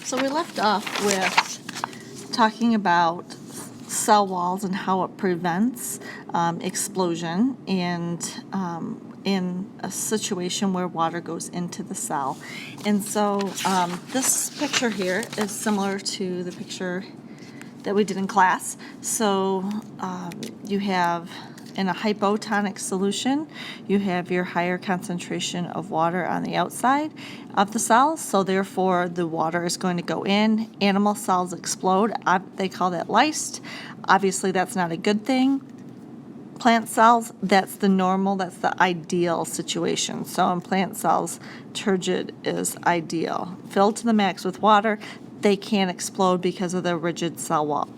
So we left off with talking about cell walls and how it prevents explosion and in a situation where water goes into the cell. And so this picture here is similar to the picture that we did in class. So you have, in a hypotonic solution, you have your higher concentration of water on the outside of the cells, so therefore the water is going to go in. Animal cells explode. They call that lysed. Obviously that's not a good thing. Plant cells, that's the normal, that's the ideal situation. So in plant cells, turgid is ideal. Filled to the max with water, they can't explode because of the rigid cell wall.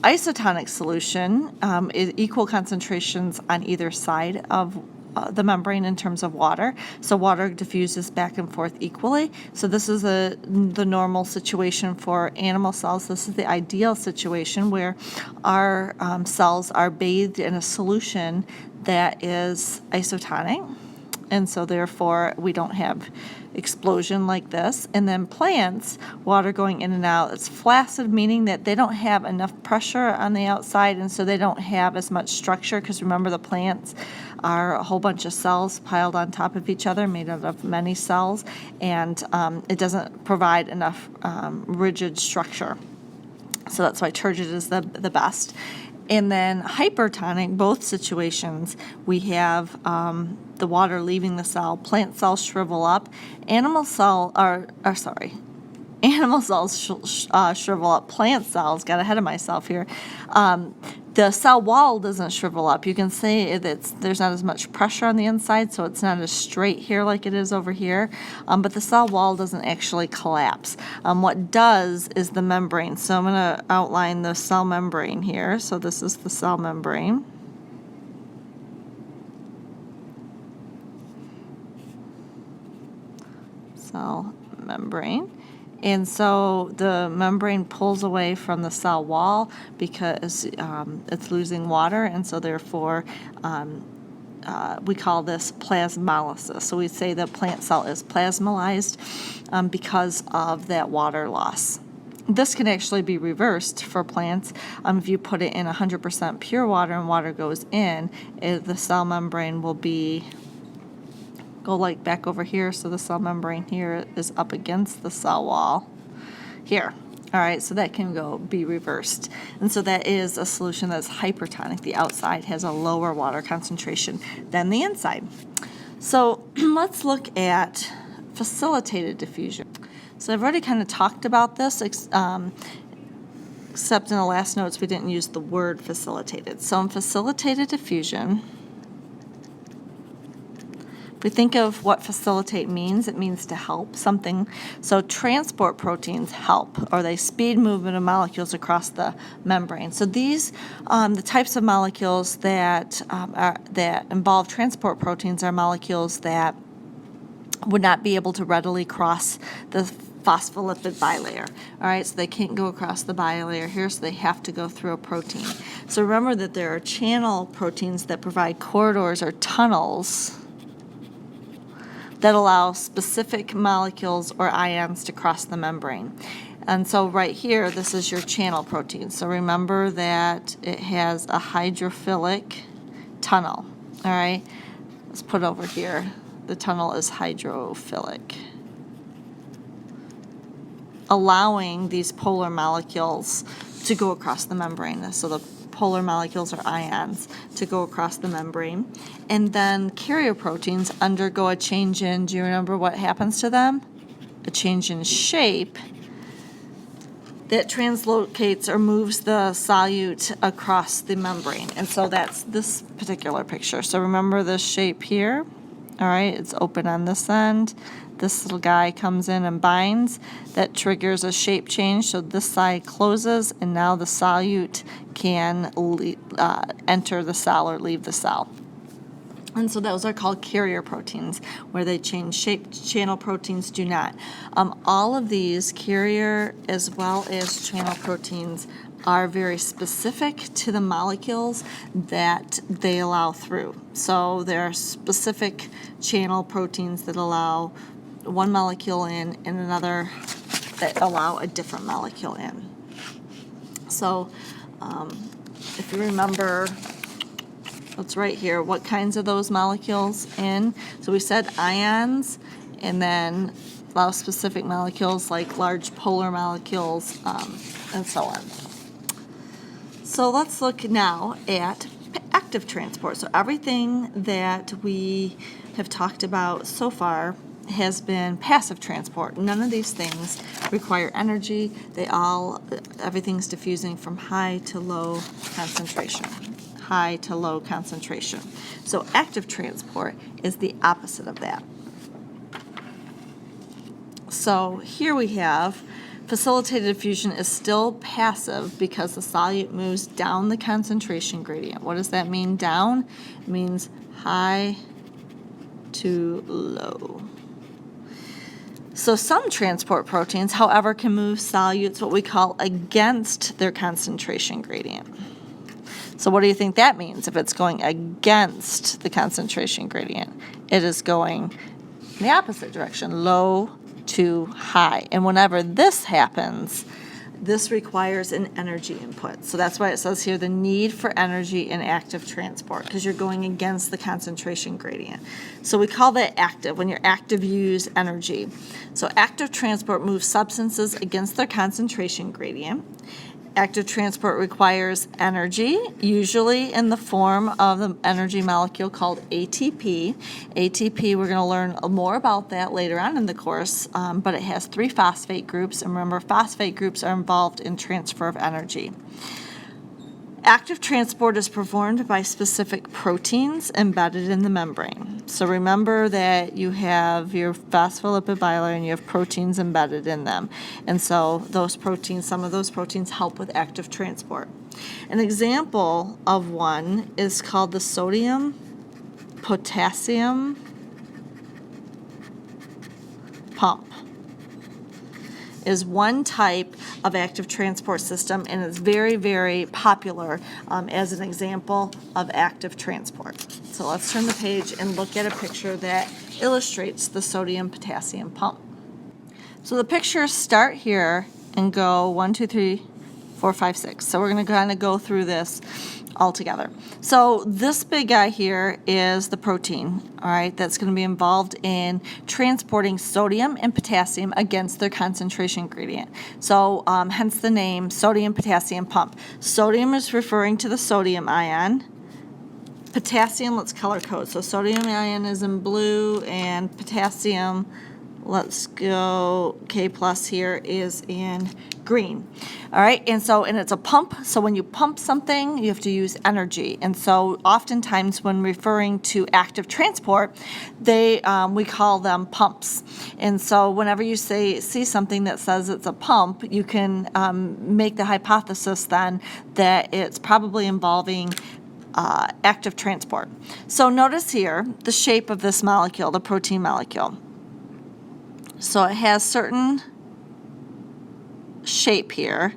Isotonic solution is equal concentrations on either side of the membrane in terms of water. So water diffuses back and forth equally. So this is the normal situation for animal cells. This is the ideal situation where our cells are bathed in a solution that is isotonic. And so therefore we don't have explosion like this. And then plants, water going in and out, it's flaccid, meaning that they don't have enough pressure on the outside, and so they don't have as much structure, because remember the plants are a whole bunch of cells piled on top of each other, made out of many cells, and it doesn't provide enough rigid structure. So that's why turgid is the best. And then hypertonic, both situations, we have the water leaving the cell. Plant cells shrivel up. Animal cells shrivel up. Plant cells, got ahead of myself here. The cell wall doesn't shrivel up. You can say there's not as much pressure on the inside, so it's not as straight here like it is over here. But the cell wall doesn't actually collapse. What does is the membrane. So I'm going to outline the cell membrane here. So this is the cell membrane. Cell membrane. And so the membrane pulls away from the cell wall because it's losing water, and so therefore we call this plasmolysis. So we say the plant cell is plasmolyzed because of that water loss. This can actually be reversed for plants. If you put it in 100% pure water and water goes in, the cell membrane will go like back over here, so the cell membrane here is up against the cell wall here. All right, so that can be reversed. And so that is a solution that's hypertonic. The outside has a lower water concentration than the inside. So let's look at facilitated diffusion. So I've already kind of talked about this, except in the last notes we didn't use the word facilitated. So in facilitated diffusion, we think of what facilitate means. It means to help something. So transport proteins help, or they speed movement of molecules across the membrane. So these, the types of molecules that involve transport proteins are molecules that would not be able to readily cross the phospholipid bilayer. All right, so they can't go across the bilayer here, so they have to go through a protein. So remember that there are channel proteins that provide corridors or tunnels that allow specific molecules or ions to cross the membrane. And so right here, this is your channel protein. So remember that it has a hydrophilic tunnel. All right, let's put it over here. The tunnel is hydrophilic, allowing these polar molecules to go across the membrane. So the polar molecules or ions to go across the membrane. And then carrier proteins undergo a change in, do you remember what happens to them? A change in shape that translocates or moves the solute across the membrane. And so that's this particular picture. So remember this shape here? All right, it's open on this end. This little guy comes in and binds. That triggers a shape change, so this side closes, and now the solute can enter the cell or leave the cell. And so those are called carrier proteins, where they change shape. Channel proteins do not. All of these, carrier as well as channel proteins, are very specific to the molecules that they allow through. So there are specific channel proteins that allow one molecule in and another that allow a different molecule in. So if you remember, what's right here, what kinds of those molecules in? So we said ions, and then a lot of specific molecules like large polar molecules, and so on. So let's look now at active transport. So everything that we have talked about so far has been passive transport. None of these things require energy. Everything's diffusing from high to low concentration. High to low concentration. So active transport is the opposite of that. So here we have facilitated diffusion is still passive because the solute moves down the concentration gradient. What does that mean, down? It means high to low. So some transport proteins, however, can move solutes what we call against their concentration gradient. So what do you think that means if it's going against the concentration gradient? It is going in the opposite direction, low to high. And whenever this happens, this requires an energy input. So that's why it says here the need for energy in active transport, because you're going against the concentration gradient. So we call that active. When you're active, you use energy. So active transport moves substances against their concentration gradient. Active transport requires energy, usually in the form of the energy molecule called ATP. ATP, we're going to learn more about that later on in the course, but it has 3 phosphate groups, and remember, phosphate groups are involved in transfer of energy. Active transport is performed by specific proteins embedded in the membrane. So remember that you have your phospholipid bilayer and you have proteins embedded in them. And so those proteins, some of those proteins help with active transport. An example of one is called the sodium-potassium pump. Is one type of active transport system, and it's very, very popular as an example of active transport. So let's turn the page and look at a picture that illustrates the sodium-potassium pump. So the pictures start here and go 1, 2, 3, 4, 5, 6. So we're going to kind of go through this all together. So this big guy here is the protein, all right, that's going to be involved in transporting sodium and potassium against their concentration gradient. So hence the name sodium-potassium pump. Sodium is referring to the sodium ion. Potassium, let's color code. So sodium ion is in blue, and potassium, let's go, K plus here, is in green. All right, and it's a pump. So when you pump something, you have to use energy. And so oftentimes when referring to active transport, we call them pumps. And so whenever you see something that says it's a pump, you can make the hypothesis then that it's probably involving active transport. So notice here the shape of this molecule, the protein molecule. So it has certain shape here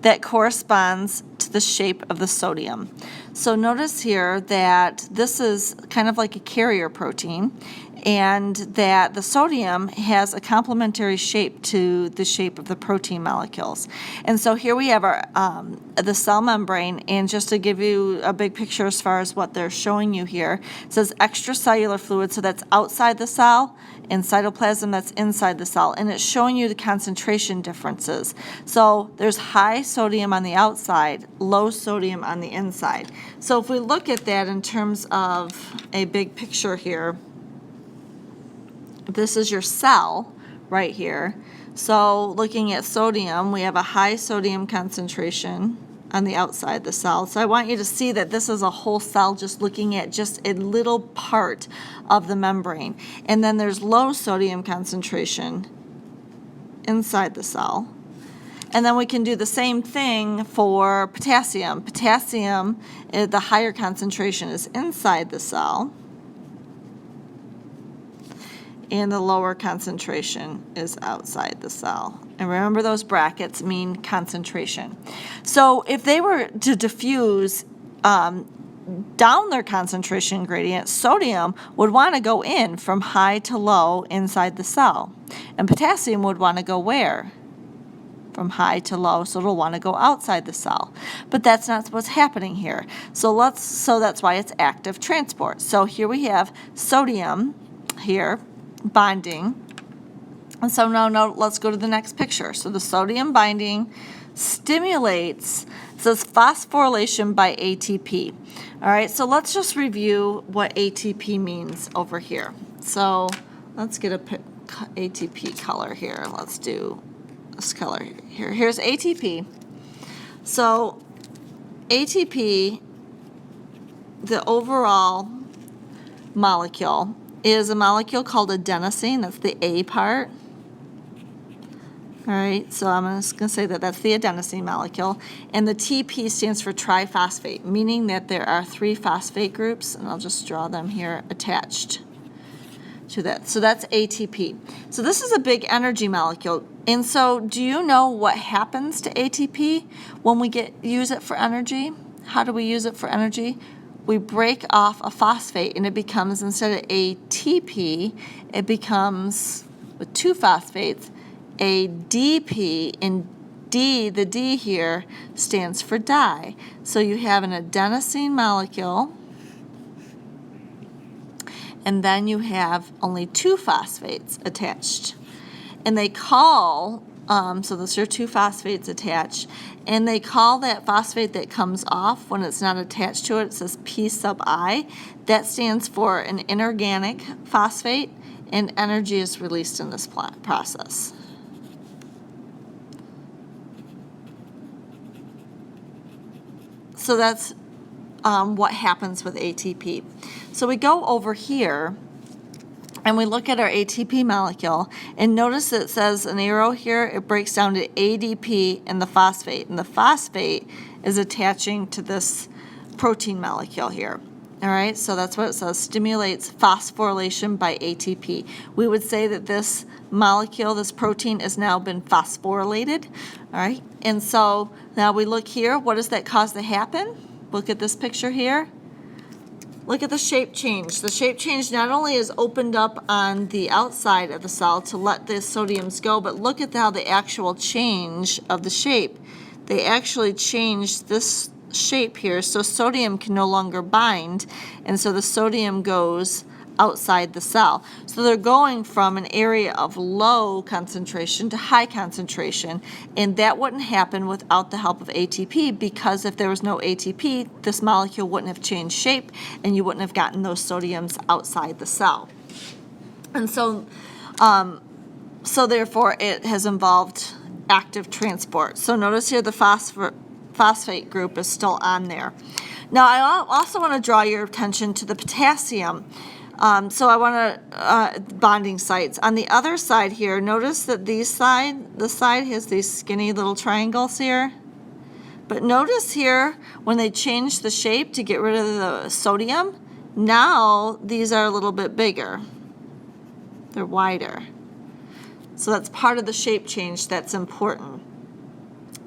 that corresponds to the shape of the sodium. So notice here that this is kind of like a carrier protein, and that the sodium has a complementary shape to the shape of the protein molecules. And so here we have the cell membrane, and just to give you a big picture as far as what they're showing you here, it says extracellular fluid, so that's outside the cell, and cytoplasm, that's inside the cell, and it's showing you the concentration differences. So there's high sodium on the outside, low sodium on the inside. So if we look at that in terms of a big picture here, this is your cell right here. So looking at sodium, we have a high sodium concentration on the outside the cell. So I want you to see that this is a whole cell just looking at just a little part of the membrane. And then there's low sodium concentration inside the cell. And then we can do the same thing for potassium. Potassium, the higher concentration is inside the cell, and the lower concentration is outside the cell. And remember, those brackets mean concentration. So if they were to diffuse down their concentration gradient, sodium would want to go in from high to low inside the cell. And potassium would want to go where? from high to low, so it'll want to go outside the cell. But that's not what's happening here. So that's why it's active transport. So here we have sodium here bonding. And so now let's go to the next picture. So the sodium binding stimulates, it says phosphorylation by ATP. All right, so let's just review what ATP means over here. So let's get a ATP color here. Let's do this color here. Here's ATP. So ATP, the overall molecule, is a molecule called adenosine. That's the A part. All right, so I'm just going to say that that's the adenosine molecule. And the TP stands for triphosphate, meaning that there are 3 phosphate groups, and I'll just draw them here attached to that. So that's ATP. So this is a big energy molecule. And so do you know what happens to ATP when we use it for energy? How do we use it for energy? We break off a phosphate, and it becomes, instead of ATP, it becomes, with 2 phosphates, ADP, and D, the D here, stands for di. So you have an adenosine molecule, and then you have only 2 phosphates attached. And they call, so those are 2 phosphates attached, and they call that phosphate that comes off when it's not attached to it, it says P sub I. That stands for an inorganic phosphate, and energy is released in this process. So that's what happens with ATP. So we go over here and we look at our ATP molecule, and notice it says an arrow here, it breaks down to ADP and the phosphate is attaching to this protein molecule here. All right, so that's what it says, stimulates phosphorylation by ATP. We would say that this molecule, this protein, has now been phosphorylated. All right, and so now we look here, what does that cause to happen? Look at this picture here. Look at the shape change. The shape change not only is opened up on the outside of the cell to let the sodiums go, but look at how the actual change of the shape. They actually changed this shape here, so sodium can no longer bind, and so the sodium goes outside the cell. So they're going from an area of low concentration to high concentration, and that wouldn't happen without the help of ATP, because if there was no ATP, this molecule wouldn't have changed shape and you wouldn't have gotten those sodiums outside the cell. And so therefore it has involved active transport. So notice here the phosphate group is still on there. Now I also want to draw your attention to the potassium. So I want to, bonding sites. On the other side here, notice that the side has these skinny little triangles here. But notice here, when they change the shape to get rid of the sodium, now these are a little bit bigger. They're wider. So that's part of the shape change that's important.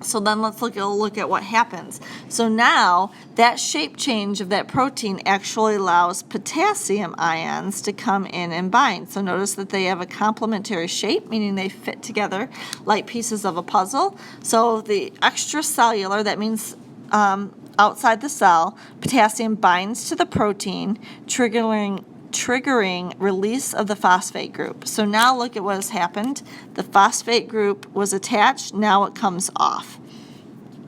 So then let's look at what happens. So now that shape change of that protein actually allows potassium ions to come in and bind. So notice that they have a complementary shape, meaning they fit together like pieces of a puzzle. So the extracellular, that means outside the cell, potassium binds to the protein, triggering release of the phosphate group. So now look at what has happened. The phosphate group was attached, now it comes off.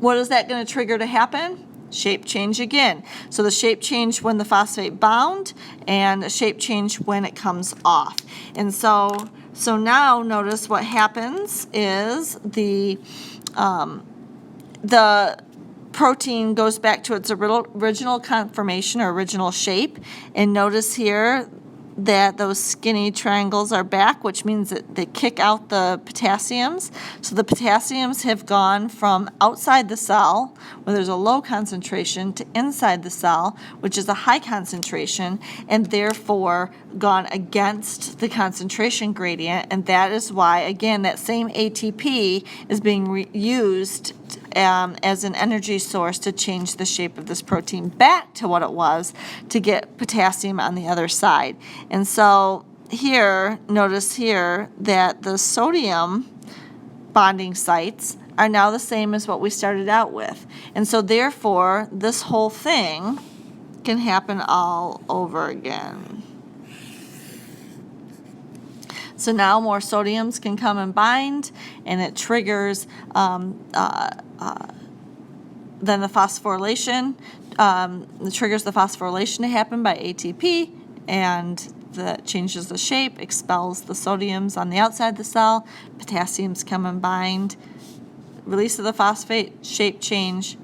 What is that going to trigger to happen? Shape change again. So the shape change when the phosphate bound, and the shape change when it comes off. And so now notice what happens is the protein goes back to its original conformation or original shape, and notice here that those skinny triangles are back, which means that they kick out the potassiums. So the potassiums have gone from outside the cell, where there's a low concentration, to inside the cell, which is a high concentration, and therefore gone against the concentration gradient, and that is why, again, that same ATP is being used as an energy source to change the shape of this protein back to what it was to get potassium on the other side. And so here, notice here that the sodium bonding sites are now the same as what we started out with. And so therefore, this whole thing can happen all over again. So now more sodiums can come and bind, and it triggers then the phosphorylation. It triggers the phosphorylation to happen by ATP, and that changes the shape, expels the sodiums on the outside of the cell. Potassiums come and bind. Release of the phosphate, shape change,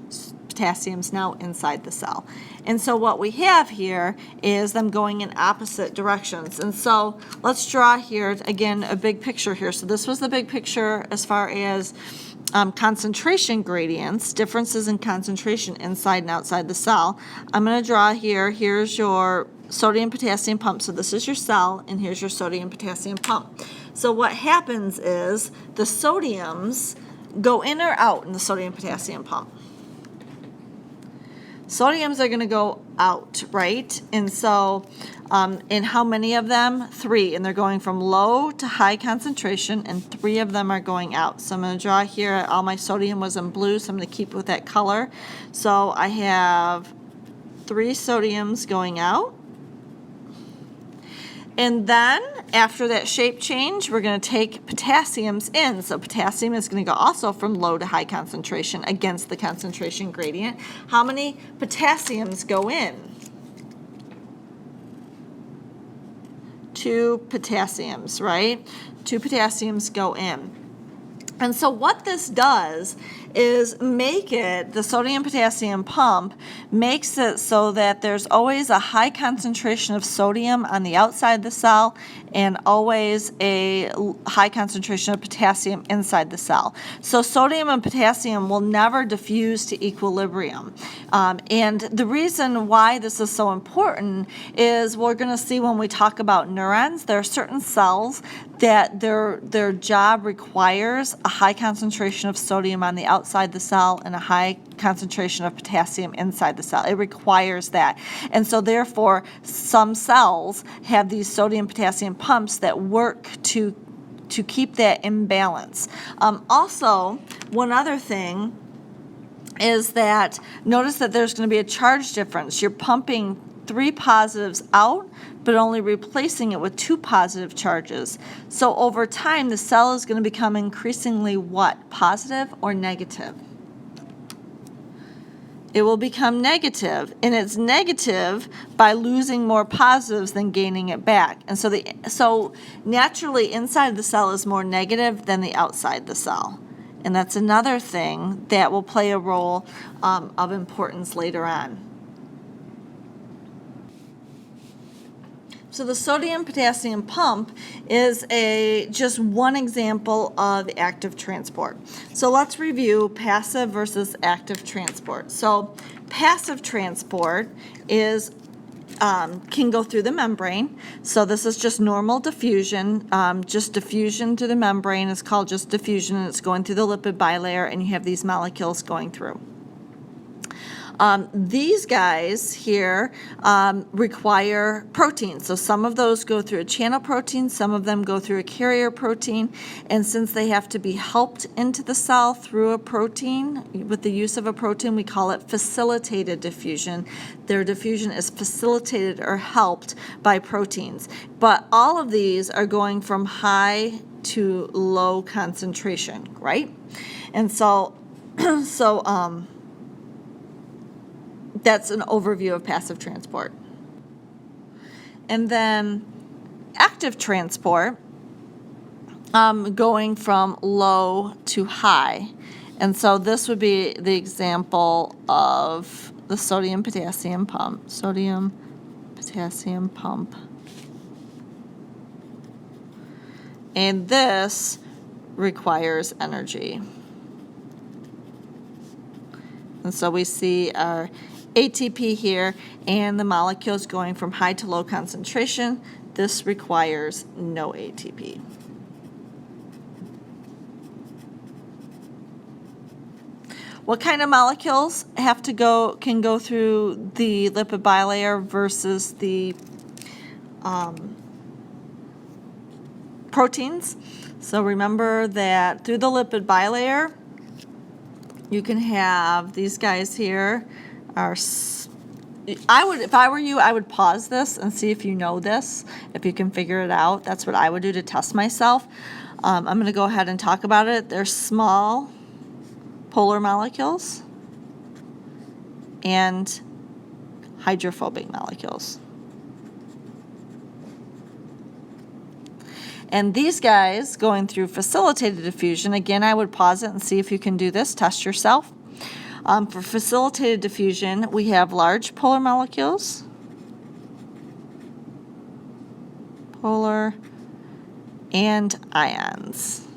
potassium's now inside the cell. And so what we have here is them going in opposite directions. And so let's draw here, again, a big picture here. So this was the big picture as far as concentration gradients, differences in concentration inside and outside the cell. I'm going to draw here, here's your sodium potassium pump. So this is your cell, and here's your sodium potassium pump. So what happens is the sodiums go in or out in the sodium potassium pump. Sodiums are going to go out, right? And so, and how many of them? 3, and they're going from low to high concentration, and 3 of them are going out. So I'm going to draw here, all my sodium was in blue, so I'm going to keep with that color. So I have 3 sodiums going out. And then, after that shape change, we're going to take potassiums in. So potassium is going to go also from low to high concentration against the concentration gradient. How many potassiums go in? 2 potassiums, right? 2 potassiums go in. And so what this does is make it, the sodium potassium pump makes it so that there's always a high concentration of sodium on the outside of the cell and always a high concentration of potassium inside the cell. So sodium and potassium will never diffuse to equilibrium. And the reason why this is so important is we're going to see when we talk about neurons, there are certain cells that their job requires a high concentration of sodium on the outside the cell and a high concentration of potassium inside the cell. It requires that. And so therefore, some cells have these sodium potassium pumps that work to keep that in balance. Also, one other thing is that notice that there's going to be a charge difference. You're pumping 3 positives out, but only replacing it with 2 positive charges. So over time, the cell is going to become increasingly what? Positive or negative? It will become negative, and it's negative by losing more positives than gaining it back. And so naturally, inside the cell is more negative than the outside the cell. And that's another thing that will play a role of importance later on. So the sodium potassium pump is just one example of active transport. So let's review passive versus active transport. So passive transport is can go through the membrane. So this is just normal diffusion. Just diffusion to the membrane is called just diffusion, and it's going through the lipid bilayer, and you have these molecules going through. These guys here require protein. So some of those go through a channel protein, some of them go through a carrier protein, and since they have to be helped into the cell through a protein, with the use of a protein, we call it facilitated diffusion. Their diffusion is facilitated or helped by proteins. But all of these are going from high to low concentration, right? And so, that's an overview of passive transport. And then active transport, going from low to high. And so this would be the example of the sodium potassium pump. Sodium potassium pump. And this requires energy. And so we see our ATP here, and the molecules going from high to low concentration. This requires no ATP. What kind of molecules can go through the lipid bilayer versus the proteins? So remember that through the lipid bilayer, You can have these guys here are, I would, if I were you, I would pause this and see if you know this, if you can figure it out. That's what I would do to test myself. I'm going to go ahead and talk about it. They're small polar molecules and hydrophobic molecules. And these guys going through facilitated diffusion, again, I would pause it and see if you can do this, test yourself. For facilitated diffusion, we have large polar molecules, polar, and ions.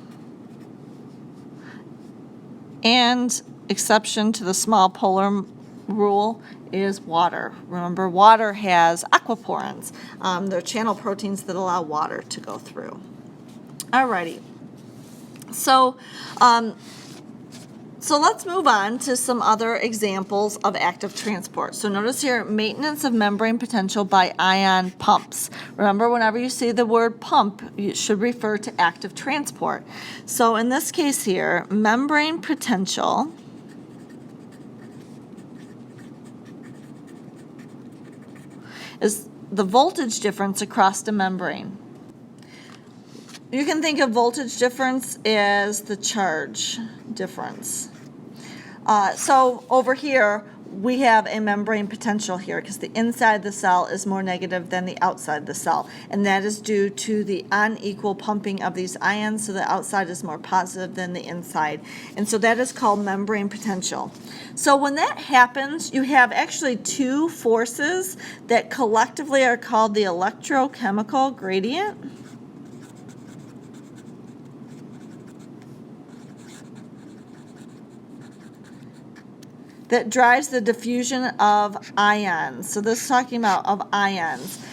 And exception to the small polar rule is water. Remember, water has aquaporins. They're channel proteins that allow water to go through. Alrighty. So let's move on to some other examples of active transport. So notice here, maintenance of membrane potential by ion pumps. Remember, whenever you see the word pump, it should refer to active transport. So in this case here, membrane potential is the voltage difference across the membrane. You can think of voltage difference as the charge difference. So over here, we have a membrane potential here because the inside of the cell is more negative than the outside of the cell. And that is due to the unequal pumping of these ions, so the outside is more positive than the inside. And so that is called membrane potential. So when that happens, you have actually two forces that collectively are called the electrochemical gradient. That drives the diffusion of ions. So this is talking about of ions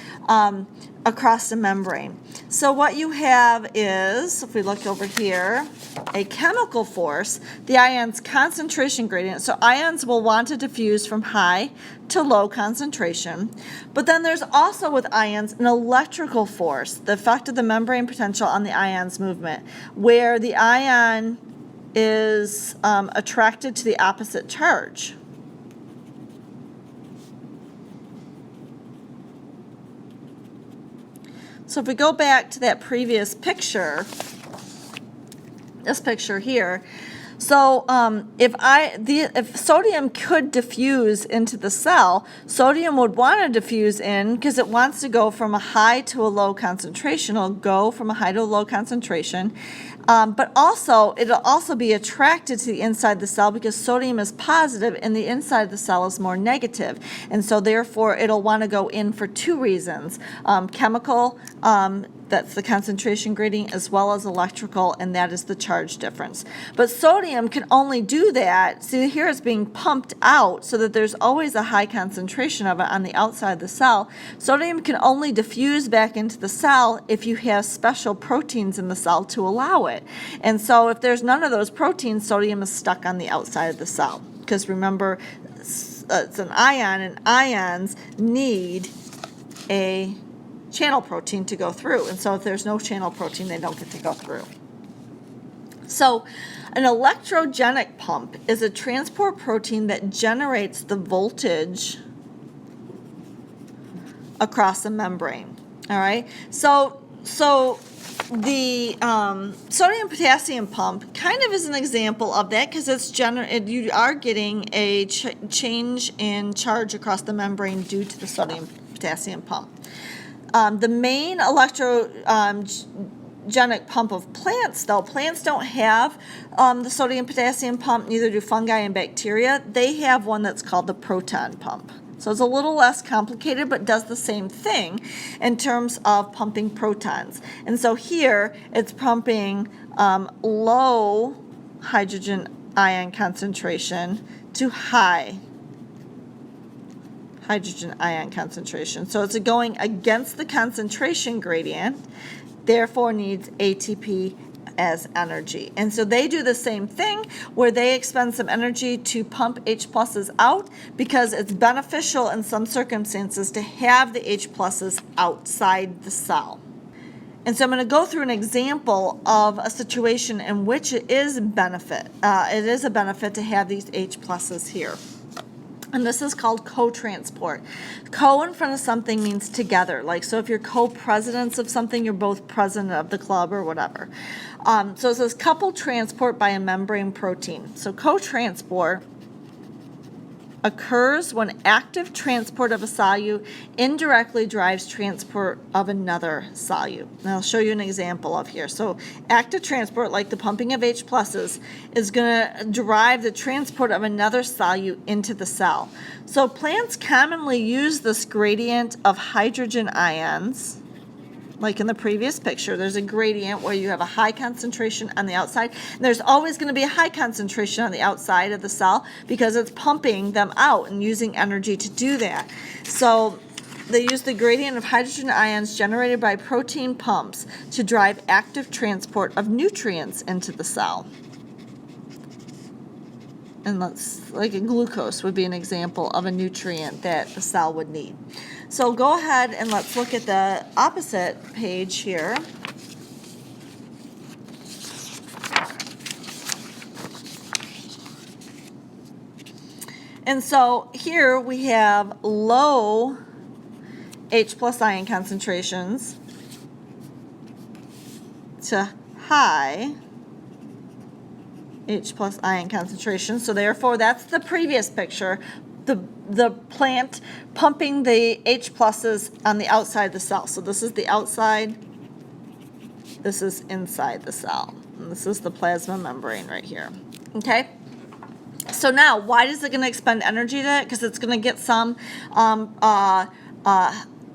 across the membrane. So what you have is, if we look over here, a chemical force, the ion's concentration gradient. So ions will want to diffuse from high to low concentration. But then there's also with ions an electrical force, the effect of the membrane potential on the ion's movement, where the ion is attracted to the opposite charge. So if we go back to that previous picture, this picture here, so if sodium could diffuse into the cell, sodium would want to diffuse in because it wants to go from a high to a low concentration. It'll go from a high to a low concentration. But also, it'll also be attracted to the inside of the cell because sodium is positive and the inside of the cell is more negative. And so therefore, it'll want to go in for two reasons. Chemical, that's the concentration gradient, as well as electrical, and that is the charge difference. But sodium can only do that. See, here it's being pumped out so that there's always a high concentration of it on the outside of the cell. Sodium can only diffuse back into the cell if you have special proteins in the cell to allow it. And so if there's none of those proteins, sodium is stuck on the outside of the cell. Because remember, it's an ion, and ions need a channel protein to go through. And so if there's no channel protein, they don't get to go through. So an electrogenic pump is a transport protein that generates the voltage across the membrane. All right. So the sodium potassium pump kind of is an example of that because it's you are getting a change in charge across the membrane due to the sodium potassium pump. The main electrogenic pump of plants, though, plants don't have the sodium potassium pump, neither do fungi and bacteria. They have one that's called the proton pump. So it's a little less complicated, but does the same thing in terms of pumping protons. And so here it's pumping low hydrogen ion concentration to high hydrogen ion concentration. So it's going against the concentration gradient, therefore needs ATP as energy. And so they do the same thing where they expend some energy to pump H pluses out because it's beneficial in some circumstances to have the H pluses outside the cell. And so I'm going to go through an example of a situation in which it is a benefit to have these H pluses here. And this is called co-transport. Co in front of something means together. Like, so if you're co-presidents of something, you're both president of the club or whatever. So it says coupled transport by a membrane protein. So co-transport occurs when active transport of a solute indirectly drives transport of another solute. And I'll show you an example of here. So active transport, like the pumping of H pluses, is going to drive the transport of another solute into the cell. So plants commonly use this gradient of hydrogen ions. Like in the previous picture, there's a gradient where you have a high concentration on the outside. And there's always going to be a high concentration on the outside of the cell because it's pumping them out and using energy to do that. So they use the gradient of hydrogen ions generated by protein pumps to drive active transport of nutrients into the cell. And like a glucose would be an example of a nutrient that the cell would need. So go ahead and let's look at the opposite page here. And so here we have low H plus ion concentrations to high H plus ion concentration. So therefore, that's the previous picture. The plant pumping the H pluses on the outside of the cell. So this is the outside, this is inside the cell. And this is the plasma membrane right here. Okay? So now, why is it going to expend energy to it? Because it's going to get some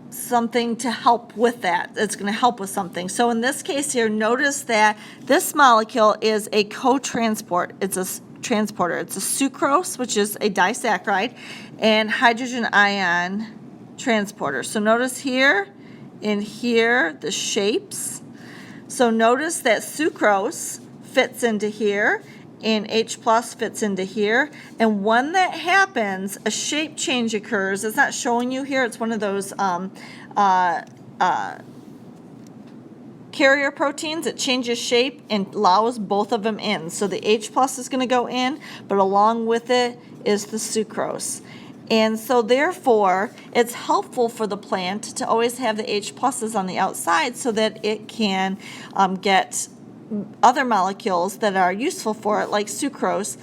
something to help with that. It's going to help with something. So in this case here, notice that this molecule is a co-transport. It's a transporter. It's a sucrose, which is a disaccharide, and hydrogen ion transporter. So notice here and here the shapes. So notice that sucrose fits into here and H plus fits into here. And when that happens, a shape change occurs. It's not showing you here. It's one of those carrier proteins. It changes shape and allows both of them in. So the H plus is going to go in, but along with it is the sucrose. And so therefore, it's helpful for the plant to always have the H pluses on the outside so that it can get other molecules that are useful for it, like sucrose,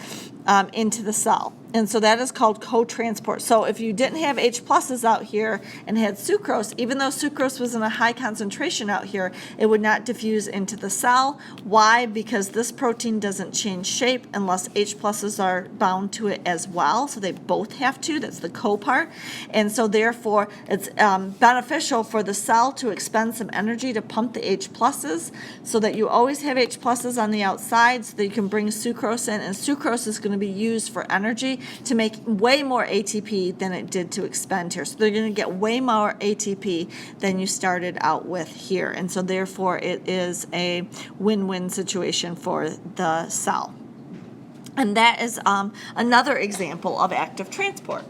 into the cell. And so that is called co-transport. So if you didn't have H pluses out here and had sucrose, even though sucrose was in a high concentration out here, it would not diffuse into the cell. Why? Because this protein doesn't change shape unless H pluses are bound to it as well. So they both have to. That's the co part. And so therefore, it's beneficial for the cell to expend some energy to pump the H pluses so that you always have H pluses on the outside so that you can bring sucrose in. And sucrose is going to be used for energy to make way more ATP than it did to expend here. So they're going to get way more ATP than you started out with here. And so therefore it is a win-win situation for the cell. And that is another example of active transport.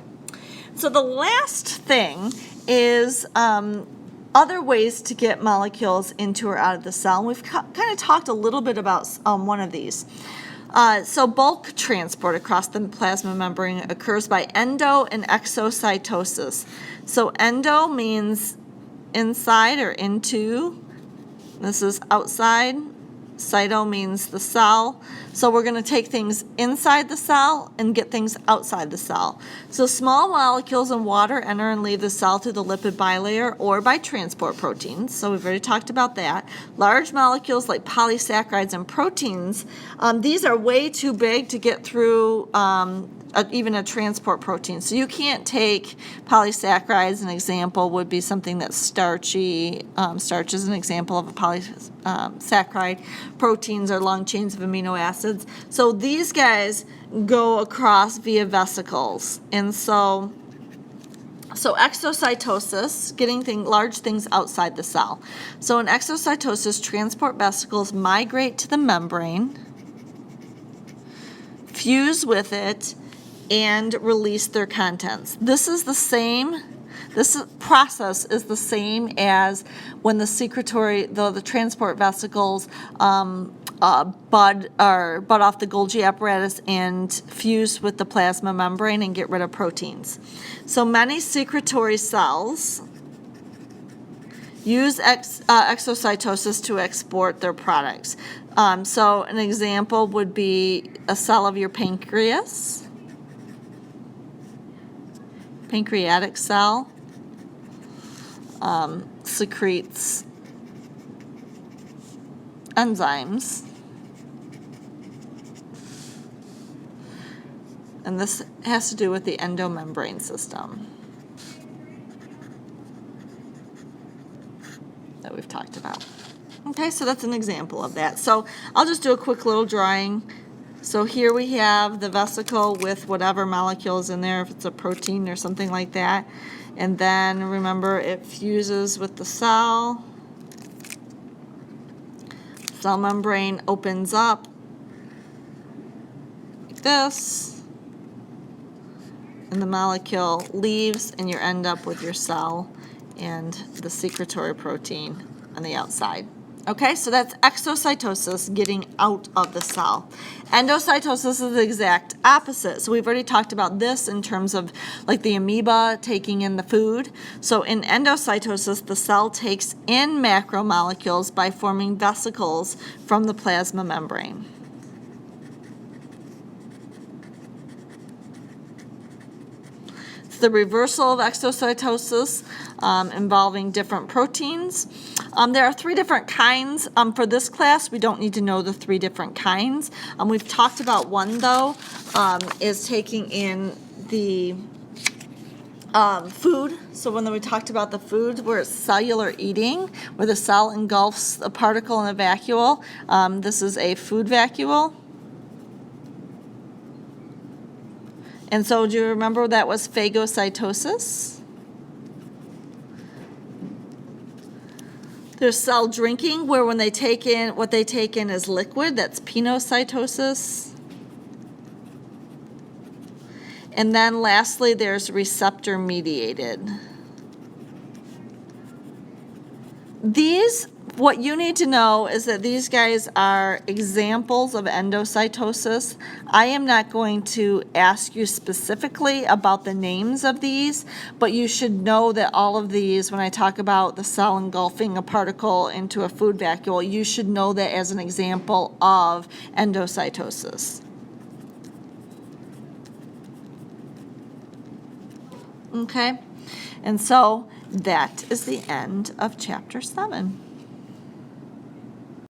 So the last thing is other ways to get molecules into or out of the cell. And we've kind of talked a little bit about one of these. So bulk transport across the plasma membrane occurs by endo and exocytosis. So endo means inside or into. This is outside. Cyto means the cell. So we're going to take things inside the cell and get things outside the cell. So small molecules in water enter and leave the cell through the lipid bilayer or by transport proteins. So we've already talked about that. Large molecules like polysaccharides and proteins, these are way too big to get through even a transport protein. So you can't take polysaccharides. An example would be something that's starchy. Starch is an example of a polysaccharide. Proteins are long chains of amino acids. So these guys go across via vesicles. And so exocytosis, getting large things outside the cell. So in exocytosis, transport vesicles migrate to the membrane, fuse with it, and release their contents. This is the same This process is the same as when the transport vesicles bud off the Golgi apparatus and fuse with the plasma membrane and get rid of proteins. So many secretory cells use exocytosis to export their products. So an example would be a cell of your pancreatic cell secretes enzymes. And this has to do with the endomembrane system that we've talked about. Okay, so that's an example of that. So I'll just do a quick little drawing. So here we have the vesicle with whatever molecules in there, if it's a protein or something like that. And then remember, it fuses with the cell. Cell membrane opens up like this, and the molecule leaves, and you end up with your cell and the secretory protein on the outside. Okay, so that's exocytosis, getting out of the cell. Endocytosis is the exact opposite. So we've already talked about this in terms of like the amoeba taking in the food. So in endocytosis, the cell takes in macromolecules by forming vesicles from the plasma membrane. The reversal of exocytosis involving different proteins. There are 3 different kinds. For this class, we don't need to know the 3 different kinds. We've talked about one, though, is taking in the food. So when we talked about the food, where it's cellular eating, where the cell engulfs a particle in a vacuole, this is a food vacuole. And so do you remember that was phagocytosis? There's cell drinking, where when they take in, what they take in is liquid, that's penocytosis. And then lastly, there's receptor mediated. What you need to know is that these guys are examples of endocytosis. I am not going to ask you specifically about the names of these, but you should know that all of these, when I talk about the cell engulfing a particle into a food vacuole, you should know that as an example of endocytosis. Okay, and so that is the end of chapter 7.